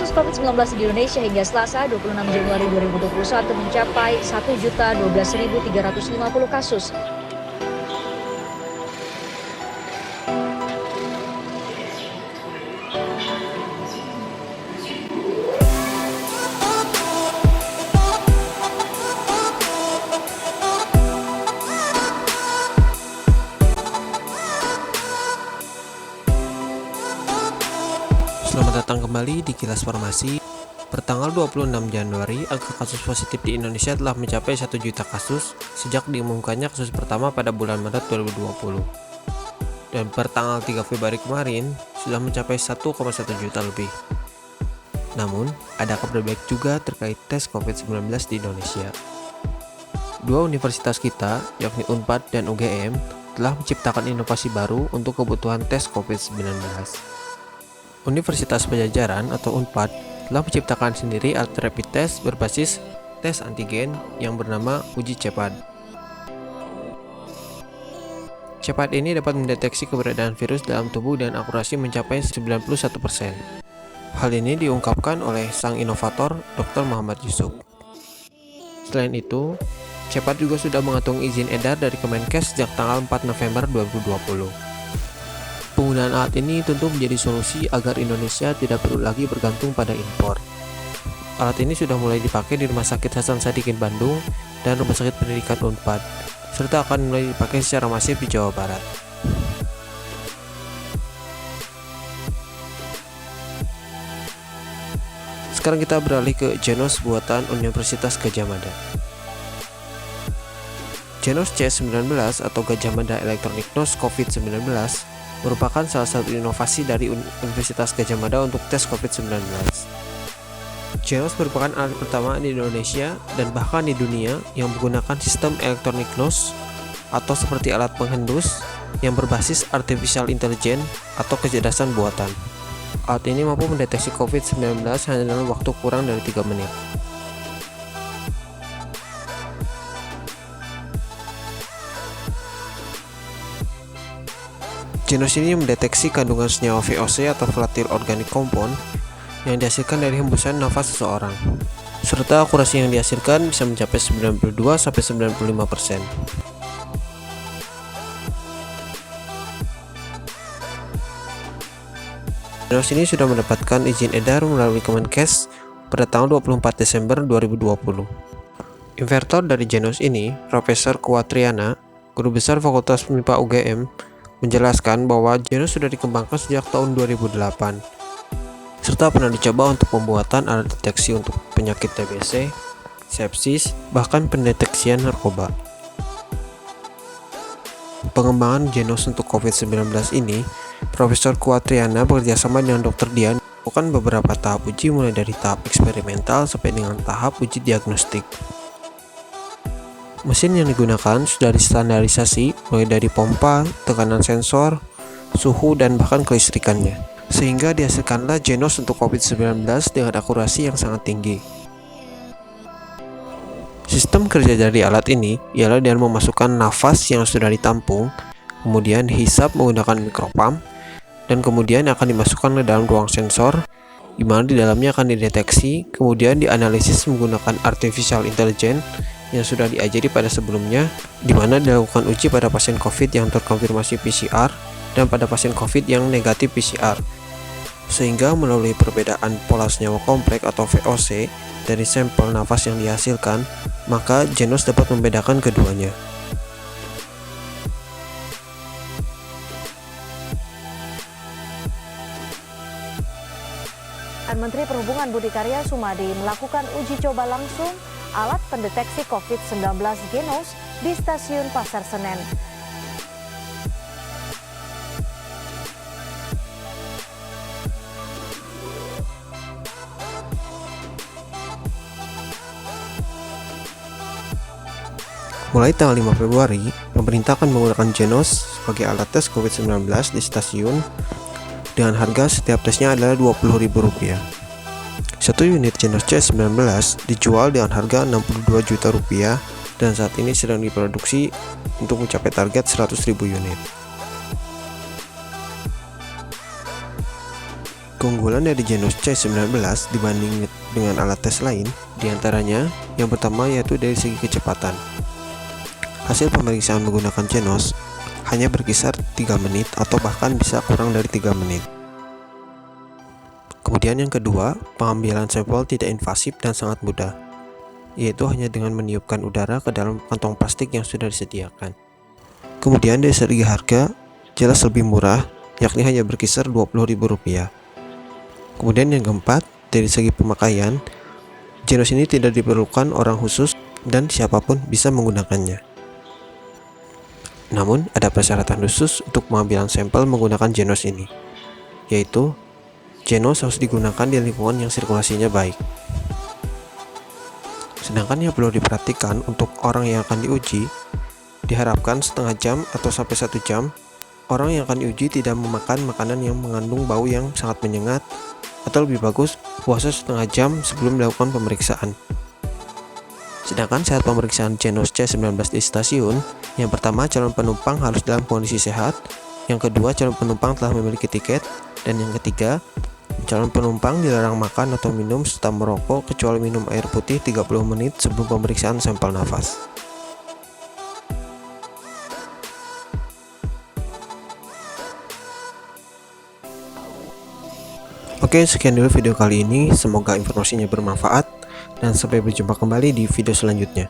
kasus COVID-19 di Indonesia hingga Selasa 26 Januari 2021 mencapai 1.012.350 kasus. Selamat datang kembali di Kilas Farmasi. Pertanggal 26 Januari, angka kasus positif di Indonesia telah mencapai 1 juta kasus sejak diumumkannya kasus pertama pada bulan Maret 2020. Dan pertanggal 3 Februari kemarin, sudah mencapai 1,1 juta lebih. Namun, ada kabar baik juga terkait tes COVID-19 di Indonesia. Dua universitas kita, yakni Unpad dan UGM, telah menciptakan inovasi baru untuk kebutuhan tes COVID-19. Universitas Pajajaran atau Unpad telah menciptakan sendiri alat rapid test berbasis tes antigen yang bernama uji CEPAD. CEPAD ini dapat mendeteksi keberadaan virus dalam tubuh dan akurasi mencapai 91%. Hal ini diungkapkan oleh sang inovator Dr. Muhammad Yusuf. Selain itu, CEPAD juga sudah mengantongi izin edar dari Kemenkes sejak tanggal 4 November 2020. Penggunaan alat ini tentu menjadi solusi agar Indonesia tidak perlu lagi bergantung pada impor. Alat ini sudah mulai dipakai di Rumah Sakit Hasan Sadikin Bandung dan Rumah Sakit Pendidikan Unpad, serta akan mulai dipakai secara masif di Jawa Barat. Sekarang kita beralih ke Genos buatan Universitas Gadjah Mada. Genos C19 atau Gadjah Mada Electronic Nose COVID-19 merupakan salah satu inovasi dari Universitas Gadjah Mada untuk tes COVID-19. Genos merupakan alat pertama di Indonesia dan bahkan di dunia yang menggunakan sistem electronic nose atau seperti alat penghendus yang berbasis artificial intelligence atau kecerdasan buatan. Alat ini mampu mendeteksi COVID-19 hanya dalam waktu kurang dari 3 menit. Genos ini mendeteksi kandungan senyawa VOC atau volatile organic compound yang dihasilkan dari hembusan nafas seseorang, serta akurasi yang dihasilkan bisa mencapai 92-95%. Genos ini sudah mendapatkan izin edar melalui Kemenkes pada tanggal 24 Desember 2020. Inventor dari Genos ini, Profesor Kuatriana, Guru Besar Fakultas MIPA UGM, menjelaskan bahwa Genos sudah dikembangkan sejak tahun 2008, serta pernah dicoba untuk pembuatan alat deteksi untuk penyakit TBC, sepsis, bahkan pendeteksian narkoba. Pengembangan Genos untuk COVID-19 ini, Profesor Kuatriana bekerjasama dengan Dr. Dian melakukan beberapa tahap uji mulai dari tahap eksperimental sampai dengan tahap uji diagnostik. Mesin yang digunakan sudah distandarisasi mulai dari pompa, tekanan sensor, suhu, dan bahkan kelistrikannya, sehingga dihasilkanlah Genos untuk COVID-19 dengan akurasi yang sangat tinggi. Sistem kerja dari alat ini ialah dengan memasukkan nafas yang sudah ditampung, kemudian dihisap menggunakan mikropump, dan kemudian akan dimasukkan ke dalam ruang sensor, di mana di dalamnya akan dideteksi, kemudian dianalisis menggunakan artificial intelligence yang sudah diajari pada sebelumnya, di mana dilakukan uji pada pasien COVID yang terkonfirmasi PCR dan pada pasien COVID yang negatif PCR, sehingga melalui perbedaan pola senyawa kompleks atau VOC dari sampel nafas yang dihasilkan, maka Genos dapat membedakan keduanya. Menteri Perhubungan Budi Karya Sumadi melakukan uji coba langsung alat pendeteksi COVID-19 Genos di Stasiun Pasar Senen. Mulai tanggal 5 Februari, pemerintah akan menggunakan Genos sebagai alat tes COVID-19 di stasiun dengan harga setiap tesnya adalah Rp20.000. Satu unit Genos C19 dijual dengan harga Rp62 juta dan saat ini sedang diproduksi untuk mencapai target 100.000 unit. Keunggulan dari Genos C19 dibanding dengan alat tes lain, diantaranya yang pertama yaitu dari segi kecepatan. Hasil pemeriksaan menggunakan Genos hanya berkisar 3 menit atau bahkan bisa kurang dari 3 menit. Kemudian yang kedua, pengambilan sampel tidak invasif dan sangat mudah, yaitu hanya dengan meniupkan udara ke dalam kantong plastik yang sudah disediakan. Kemudian dari segi harga, jelas lebih murah, yakni hanya berkisar Rp20.000. Kemudian yang keempat, dari segi pemakaian, Genos ini tidak diperlukan orang khusus dan siapapun bisa menggunakannya. Namun, ada persyaratan khusus untuk pengambilan sampel menggunakan Genos ini, yaitu Genos harus digunakan di lingkungan yang sirkulasinya baik. Sedangkan yang perlu diperhatikan untuk orang yang akan diuji, diharapkan setengah jam atau sampai 1 jam, orang yang akan diuji tidak memakan makanan yang mengandung bau yang sangat menyengat, atau lebih bagus, puasa setengah jam sebelum dilakukan pemeriksaan. Sedangkan saat pemeriksaan Genos C19 di stasiun, yang pertama calon penumpang harus dalam kondisi sehat, yang kedua calon penumpang telah memiliki tiket, dan yang ketiga, calon penumpang dilarang makan atau minum serta merokok kecuali minum air putih 30 menit sebelum pemeriksaan sampel nafas. Oke, sekian dulu video kali ini. Semoga informasinya bermanfaat dan sampai berjumpa kembali di video selanjutnya.